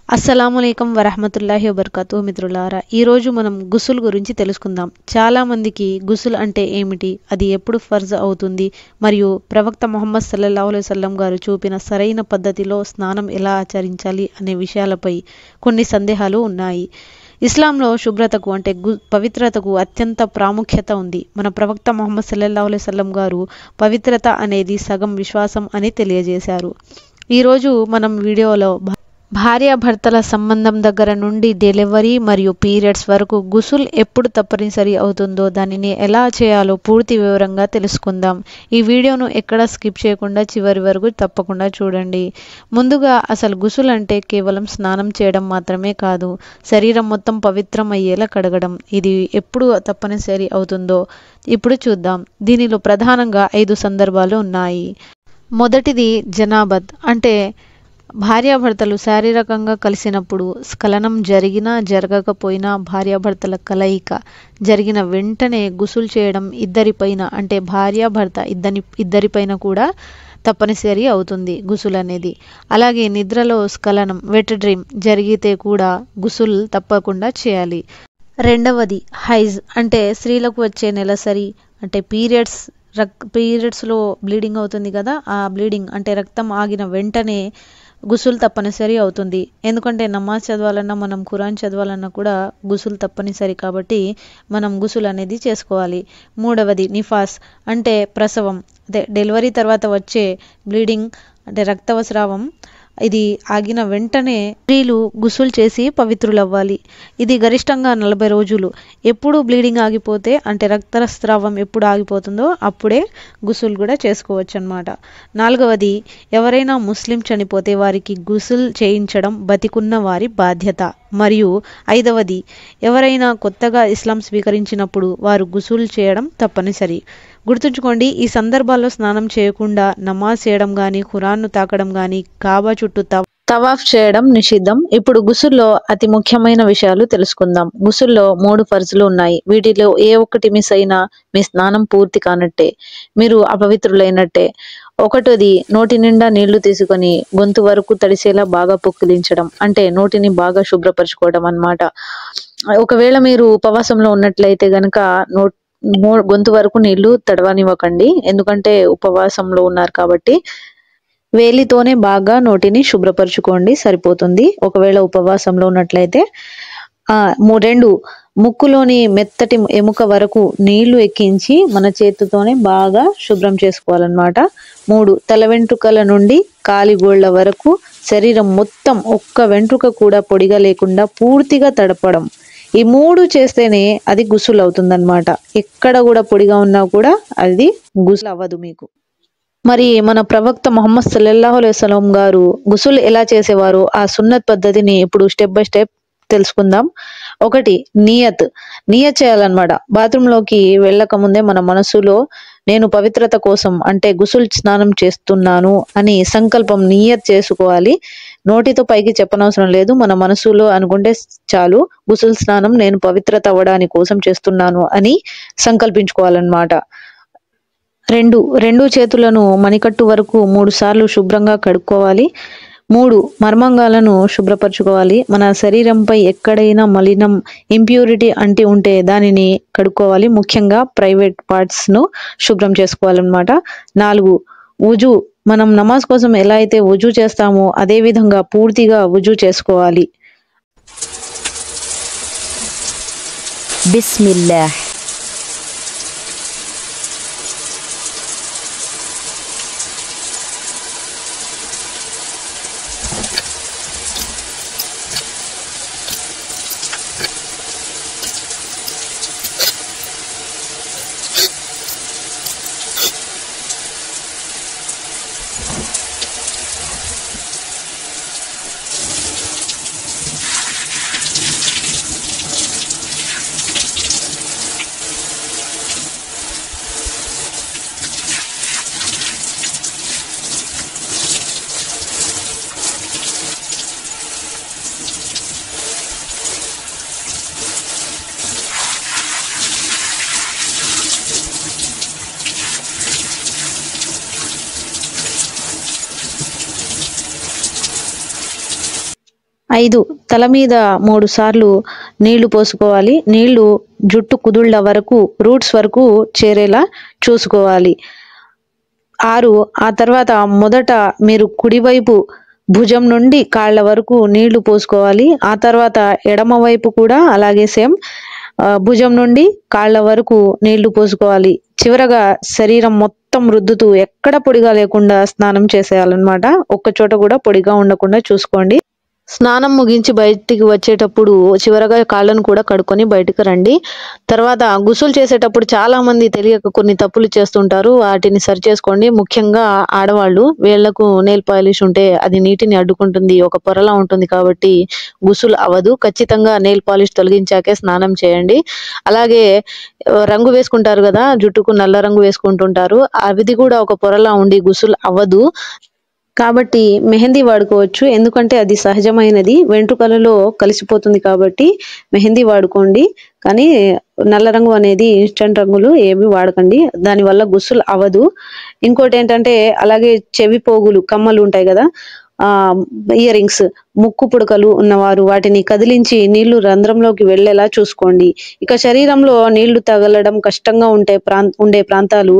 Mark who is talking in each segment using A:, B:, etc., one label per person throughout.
A: అస్సలాముఅలైకుం వరహమతుల్లాహి వబర్కాతు. మిత్రులారా, ఈరోజు మనం గుసుల్ గురించి తెలుసుకుందాం. చాలా మందికి గుసుల్ అంటే ఏమిటి, అది ఎప్పుడు ఫర్జ్ అవుతుంది, మరియు ప్రవక్త ముహమ్మద్ సల్లల్లాహు అలైహి వసల్లం గారు చూపిన సరైన పద్ధతిలో స్నానం ఎలా ఆచరించాలి అనే విషయాలపై కొన్ని సందేహాలు ఉన్నాయి. ఇస్లాంలో శుభ్రతకు అంటే పవిత్రతకు అత్యంత ప్రాముఖ్యత ఉంది. మన ప్రవక్త ముహమ్మద్ సల్లల్లాహు అలైహి వసల్లం గారు పవిత్రత అనేది సగం విశ్వాసం అని తెలియజేశారు. ఈరోజు మనం వీడియోలో భార్యాభర్తల సంబంధం దగ్గర నుండి డెలివరీ మరియు పీరియడ్స్ వరకు గుసుల్ ఎప్పుడు తప్పనిసరి అవుతుందో, దానిని ఎలా చేయాలో పూర్తి వివరంగా తెలుసుకుందాం. ఈ వీడియోను ఎక్కడ స్కిప్ చేయకుండా చివరి వరకు తప్పకుండా చూడండి. ముందుగా అసలు గుసుల్ అంటే కేవలం స్నానం చేయడం మాత్రమే కాదు, శరీరం మొత్తం పవిత్రం అయ్యేలా కడగడం. ఇది ఎప్పుడు తప్పనిసరి అవుతుందో ఇప్పుడు చూద్దాం. దీనిలో ప్రధానంగా 5 సందర్భాలు ఉన్నాయి. మొదటిది జనాబత్, అంటే భార్యాభర్తలు శారీరకంగా కలిసినప్పుడు, స్ఖలనం జరిగినా జరగకపోయినా భార్యాభర్తల కలయిక జరిగిన వెంటనే గుసుల్ చేయడం ఇద్దరిపైన, అంటే భార్యాభర్త ఇద్దరిపైన కూడా తప్పనిసరి అవుతుంది గుసుల్ అనేది. అలాగే నిద్రలో స్ఖలనం వెట్ డ్రీమ్ జరిగితే కూడా గుసుల్ తప్పకుండా చేయాలి. రెండవది హైజ్, అంటే స్త్రీలకు వచ్చే నెలసరి, అంటే పీరియడ్స్లో బ్లీడింగ్ అవుతుంది కదా, ఆ బ్లీడింగ్ అంటే రక్తం ఆగిన వెంటనే గుసుల్ తప్పనిసరి అవుతుంది. ఎందుకంటే నమాజ్ చదవాలన్నా, మనం ఖురాన్ చదవాలన్నా కూడా గుసుల్ తప్పనిసరి, కాబట్టి మనం గుసుల్ అనేది చేసుకోవాలి. మూడవది నిఫాస్, అంటే ప్రసవం, అదే డెలివరీ తర్వాత వచ్చే బ్లీడింగ్, అంటే రక్తస్రావం. ఇది ఆగిన వెంటనే స్త్రీలు గుసుల్ చేసి పవిత్రులవ్వాలి. ఇది గరిష్టంగా 40 రోజులు. ఎప్పుడు బ్లీడింగ్ ఆగిపోతే, అంటే రక్తస్రావం ఎప్పుడు ఆగిపోతుందో అప్పుడే గుసుల్ కూడా చేసుకోవచ్చు అన్నమాట. నాలుగవది, ఎవరైనా ముస్లిం చనిపోతే వారికి గుసుల్ చేయించడం బతికున్న వారి బాధ్యత. మరియు ఐదవది, ఎవరైనా కొత్తగా ఇస్లాం స్వీకరించినప్పుడు వారు గుసుల్ చేయడం తప్పనిసరి. గుర్తుంచుకోండి, ఈ సందర్భాల్లో స్నానం చేయకుండా నమాజ్ చేయడం కానీ, ఖురాన్ను తాకడం కానీ, కాబా చుట్టూ తవాఫ్ చేయడం నిషిద్ధం. ఇప్పుడు గుసుల్లో అతి ముఖ్యమైన విషయాలు తెలుసుకుందాం. గుసుల్లో 3 ఫర్జులు ఉన్నాయి. వీటిలో ఏ ఒక్కటి మిస్ అయినా మీ స్నానం పూర్తి కానట్టే, మీరు అపవిత్రులైనట్టే. ఒకటిది, నోటి నిండా నీళ్లు తీసుకొని గొంతు వరకు తడిసేలా బాగా పుక్కిలించడం, అంటే నోటిని బాగా శుభ్రపరచుకోవడం అన్నమాట. ఒకవేళ మీరు ఉపవాసంలో ఉన్నట్లయితే గనక గొంతు వరకు నీళ్లు తడవనివ్వకండి, ఎందుకంటే ఉపవాసంలో ఉన్నారు కాబట్టి. వేలితోనే బాగా నోటిని శుభ్రపరచుకోండి, సరిపోతుంది ఒకవేళ ఉపవాసంలో ఉన్నట్లయితే. 2, ముక్కులోని మెత్తటి ఎముక వరకు నీళ్లు ఎక్కించి మన చేతితోనే బాగా శుభ్రం చేసుకోవాలన్నమాట. 3, తల వెంట్రుకల నుండి కాలిగోళ్ల వరకు శరీరం మొత్తం ఒక్క వెంట్రుక కూడా పొడిగా లేకుండా పూర్తిగా తడపడం. ఈ 3 చేస్తేనే అది గుసుల్ అవుతుందన్నమాట. ఎక్కడ కూడా పొడిగా ఉన్నా కూడా అది గుసుల్ అవ్వదు మీకు. మరి మన ప్రవక్త ముహమ్మద్ సల్లల్లాహు అలైహి వసల్లం గారు గుసుల్ ఎలా చేసేవారు, ఆ సున్నత్ పద్ధతిని ఇప్పుడు స్టెప్ బై స్టెప్ తెలుసుకుందాం. 1, నియత్ చేయాలన్నమాట. బాత్రూంలోకి వెళ్ళక ముందే మన మనసులో నేను పవిత్రత కోసం, అంటే గుసుల్ స్నానం చేస్తున్నాను అని సంకల్పం నియత్ చేసుకోవాలి. నోటితో పైకి చెప్పనవసరం లేదు, మన మనసులో అనుకుంటే చాలు. గుసుల్ స్నానం నేను పవిత్రత అవ్వడానికి కోసం చేస్తున్నాను అని సంకల్పించుకోవాలన్నమాట. 2 చేతులను మణికట్టు వరకు 3 సార్లు శుభ్రంగా కడుక్కోవాలి. 3, మర్మాంగాలను శుభ్రపరచుకోవాలి. మన శరీరంపై ఎక్కడైనా మలినం, ఇంప్యూరిటీ అంటి ఉంటే దానిని కడుక్కోవాలి. ముఖ్యంగా ప్రైవేట్ పార్ట్స్ను శుభ్రం చేసుకోవాలన్నమాట. 4, వుజు, మనం నమాజ్ కోసం ఎలా అయితే వుజు చేస్తామో అదే విధంగా పూర్తిగా వుజు చేసుకోవాలి.
B: బిస్మిల్లాహ్.
A: 5. తల మీద 3 సార్లు నీళ్లు పోసుకోవాలి. నీళ్లు జుట్టు కుదుళ్ల వరకు, రూట్స్ వరకు చేరేలా చూసుకోవాలి. 6. ఆ తర్వాత మొదట మీరు కుడివైపు భుజం నుండి కాళ్ళ వరకు నీళ్లు పోసుకోవాలి. ఆ తర్వాత ఎడమ వైపు కూడా అలాగే సేమ్ భుజం నుండి కాళ్ళ వరకు నీళ్లు పోసుకోవాలి. చివరగా శరీరం మొత్తం రుద్దుతూ ఎక్కడ పొడిగా లేకుండా స్నానం చేసేయాలన్నమాట. ఒక్క చోట కూడా పొడిగా ఉండకుండా చూసుకోండి. స్నానం ముగించి బయటికి వచ్చేటప్పుడు చివరగా కాళ్ళను కూడా కడుక్కొని బయటకు రండి. తర్వాత గుసులు చేసేటప్పుడు చాలా మంది తెలియక కొన్ని తప్పులు చేస్తుంటారు. వాటిని సరి చేసుకోండి. ముఖ్యంగా ఆడవాళ్ళు, వేళ్లకు నెయిల్ పాలిష్ ఉంటే అది నీటిని అడ్డుకుంటుంది, ఒక పొరలా ఉంటుంది కాబట్టి గుసులు అవ్వదు. ఖచ్చితంగా నెయిల్ పాలిష్ తొలగించాకే స్నానం చేయండి. అలాగే రంగు వేసుకుంటారు కదా, జుట్టుకు నల్ల రంగు వేసుకుంటుంటారు, అది కూడా ఒక పొరలా ఉండి గుసులు అవ్వదు. కాబట్టి మెహందీ వాడుకోవచ్చు. ఎందుకంటే అది సహజమైనది, వెంట్రుకలలో కలిసిపోతుంది కాబట్టి మెహందీ వాడుకోండి. కానీ నల్ల రంగు అనేది ఇన్స్టెంట్ రంగులు ఏవి వాడకండి, దానివల్ల గుస్సులు అవ్వదు. ఇంకోటి ఏంటంటే అలాగే చెవి పోగులు, కమ్మలు ఉంటాయి కదా, ఇయర్ రింగ్స్, ముక్కు పుడకలు ఉన్నవారు వాటిని కదిలించి నీళ్లు రంధ్రంలోకి వెళ్లేలా చూసుకోండి. ఇక శరీరంలో నీళ్లు తగలడం కష్టంగా ఉండే ప్రాంతాలు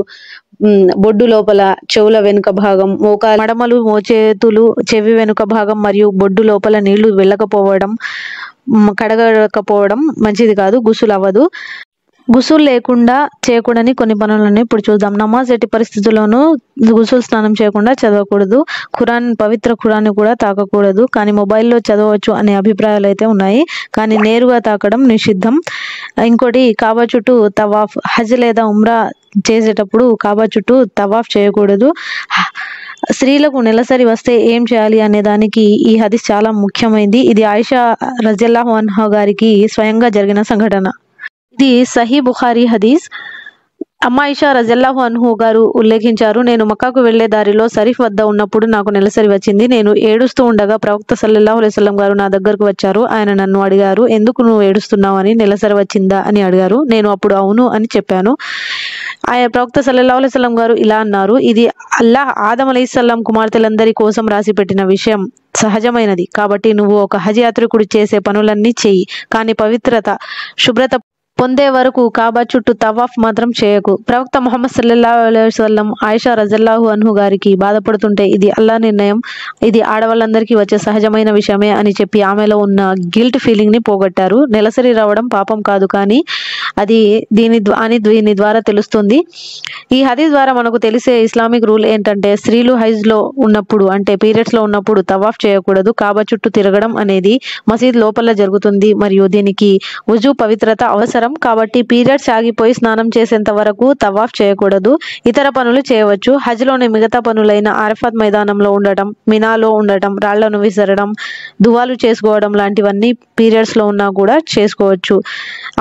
A: బొడ్డు లోపల, చెవుల వెనుక భాగం, మోకాలు, మడమలు, మోచేతులు, చెవి వెనుక భాగం మరియు బొడ్డు లోపల నీళ్లు వెళ్ళకపోవడం, కడగకపోవడం మంచిది కాదు, గుసులు అవ్వదు. గుసులు లేకుండా చేయకూడని కొన్ని పనులను ఇప్పుడు చూద్దాం. నమాజ్ ఎట్టి పరిస్థితుల్లోనూ గుసులు స్నానం చేయకుండా చదవకూడదు. పవిత్ర ఖురాన్ కూడా తాకకూడదు. కానీ మొబైల్లో చదవచ్చు అనే అభిప్రాయాలు అయితే ఉన్నాయి, కానీ నేరుగా తాకడం నిషిద్ధం. ఇంకోటి కాబా చుట్టూ తవాఫ్, హజ్ లేదా ఉమ్రా చేసేటప్పుడు కాబా చుట్టూ తవాఫ్ చేయకూడదు. స్త్రీలకు నెలసరి వస్తే ఏం చేయాలి అనే దానికి ఈ హదీస్ చాలా ముఖ్యమైనది. ఇది ఆయిషా రజల్లాహు అన్హా గారికి స్వయంగా జరిగిన సంఘటన. ఇది సహీ బుఖారీ హదీస్. అమ్మ ఆయిషా రజల్లాహు అన్హు గారు ఉల్లేఖించారు, నేను మక్కాకు వెళ్లే దారిలో సరీఫ్ వద్ద ఉన్నప్పుడు నాకు నెలసరి వచ్చింది. నేను ఏడుస్తూ ఉండగా ప్రవక్త సల్లల్లాహు అలైహి వసల్లం గారు నా దగ్గరకు వచ్చారు. ఆయన నన్ను అడిగారు, ఎందుకు నువ్వు ఏడుస్తున్నావు అని, నెలసరి వచ్చిందా అని అడిగారు. నేను అప్పుడు అవును అని చెప్పాను. ఆయన ప్రవక్త సల్లల్లాహు అలైహి వసల్లం గారు ఇలా అన్నారు, ఇది అల్లాహ్ ఆదం అలైహిస్సలాం కుమార్తెలందరి కోసం రాసి పెట్టిన విషయం, సహజమైనది. కాబట్టి నువ్వు ఒక హజ్ యాత్రికుడు చేసే పనులన్నీ చెయ్యి, కానీ పవిత్రత, శుభ్రత పొందే వరకు కాబా చుట్టూ తవాఫ్ మాత్రం చేయకు. ప్రవక్త ముహమ్మద్ సల్లల్లాహు అలైహి వసల్లం ఆయిషా రజల్లాహు అన్హు గారికి బాధపడుతుంటే ఇది అల్లా నిర్ణయం, ఇది ఆడవాళ్ళందరికీ వచ్చే సహజమైన విషయమే అని చెప్పి ఆమెలో ఉన్న గిల్ట్ ఫీలింగ్ ని పోగొట్టారు. నెలసరి రావడం పాపం కాదు, కానీ అది దీని ద్వారా తెలుస్తుంది. ఈ హదీస్ ద్వారా మనకు తెలిసే ఇస్లామిక్ రూల్ ఏంటంటే స్త్రీలు హైజ్ లో ఉన్నప్పుడు, అంటే పీరియడ్స్ లో ఉన్నప్పుడు తవాఫ్ చేయకూడదు. కాబా చుట్టూ తిరగడం అనేది మసీద్ లోపల జరుగుతుంది మరియు దీనికి వుజూ, పవిత్రత అవసరం. కాబట్టి పీరియడ్స్ ఆగిపోయి స్నానం చేసేంత వరకు తవాఫ్ చేయకూడదు. ఇతర పనులు చేయవచ్చు. హజ్ లోని మిగతా పనులైన అరఫాత్ మైదానంలో ఉండటం, మినాలో ఉండటం, రాళ్లను విసరడం, దువాలు చేసుకోవడం లాంటివన్నీ పీరియడ్స్ లో ఉన్నా కూడా చేసుకోవచ్చు.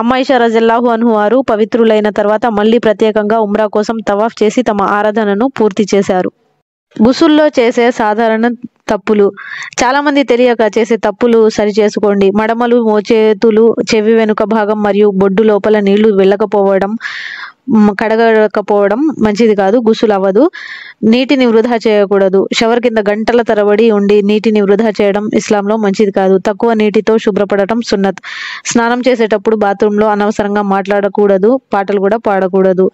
A: అమ్మ ఆయిషా రజల్లాహు అన్హు వారు పవిత్రులైన తర్వాత మళ్ళీ ప్రత్యేకంగా ఉమ్రా కోసం తవాఫ్ చేసి తమ ఆరాధనను పూర్తి చేశారు. గుసుల్లో చేసే సాధారణ తప్పులు. చాలా మంది తెలియక చేసే తప్పులు సరి చేసుకోండి. మడమలు, మోచేతులు, చెవి వెనుక భాగం మరియు బొడ్డు లోపల నీళ్లు వెళ్ళకపోవడం, కడగకపోవడం మంచిది కాదు, గుసులు అవ్వదు. నీటిని వృధా చేయకూడదు. షవర్ కింద గంటల తరబడి ఉండి నీటిని వృధా చేయడం ఇస్లాంలో మంచిది కాదు. తక్కువ నీటితో శుభ్రపడటం సున్నత్. స్నానం చేసేటప్పుడు బాత్రూంలో అనవసరంగా మాట్లాడకూడదు, పాటలు కూడా పాడకూడదు.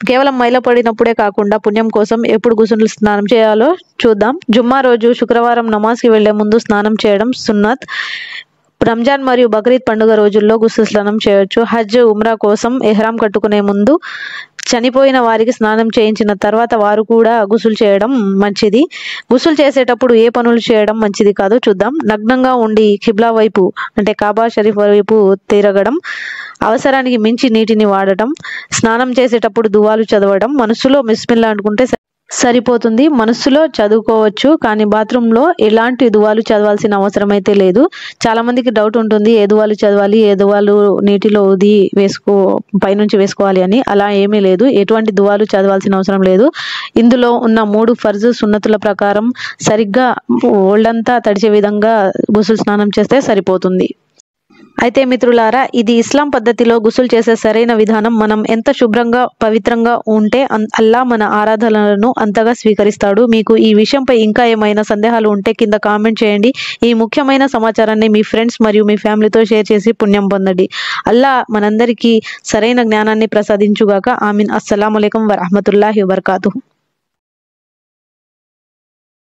A: కేవలం మైల పడినప్పుడే కాకుండా పుణ్యం కోసం ఎప్పుడు గుసులు స్నానం చేయాలో చూద్దాం. జుమ్మా రోజు, శుక్రవారం నమాజ్కి వెళ్లే ముందు స్నానం చేయడం సున్నత్. రంజాన్ మరియు బక్రీద్ పండుగ రోజుల్లో గుసులు స్నానం చేయొచ్చు. హజ్, ఉమ్రా కోసం ఎహ్రాం కట్టుకునే ముందు, చనిపోయిన వారికి స్నానం చేయించిన తర్వాత వారు కూడా గుసులు చేయడం మంచిది. గుసులు చేసేటప్పుడు ఏ పనులు చేయడం మంచిది కాదో చూద్దాం. నగ్నంగా ఉండి ఖిబ్లా వైపు, అంటే కాబా షరీఫ్ వైపు తిరగడం, అవసరానికి మించి నీటిని వాడటం, స్నానం చేసేటప్పుడు దువాలు చదవడం, మనసులో బిస్మిల్లా అనుకుంటే సరిపోతుంది. మనస్సులో చదువుకోవచ్చు, కానీ బాత్రూంలో ఎలాంటి దువాలు చదవాల్సిన అవసరం అయితే లేదు. చాలా మందికి డౌట్ ఉంటుంది, ఏ దువాలు చదవాలి, ఏ దువాలు నీటిలో ఊది పైనుంచి వేసుకోవాలి అని. అలా ఏమీ లేదు, ఎటువంటి దువాలు చదవాల్సిన అవసరం లేదు. ఇందులో ఉన్న 3 ఫర్జు సున్నతుల ప్రకారం సరిగ్గా ఒళ్ళంతా తడిచే విధంగా గుసులు స్నానం చేస్తే సరిపోతుంది. అయితే మిత్రులారా, ఇది ఇస్లాం పద్ధతిలో గుసుల్ చేసే సరైన విధానం. మనం ఎంత శుభ్రంగా పవిత్రంగా ఉంటే అల్లా మన ఆరాధనలను అంతగా స్వీకరిస్తాడు. మీకు ఈ విషయంపై ఇంకా ఏమైనా సందేహాలు ఉంటే కింద కామెంట్ చేయండి. ఈ ముఖ్యమైన సమాచారాన్ని మీ ఫ్రెండ్స్ మరియు మీ ఫ్యామిలీతో షేర్ చేసి పుణ్యం పొందండి. అల్లా మనందరికీ సరైన జ్ఞానాన్ని ప్రసాదించుగాక. ఆమీన్. అస్సలాము అలైకుం వరహ్మతుల్లాహి వబర్కాతుహు.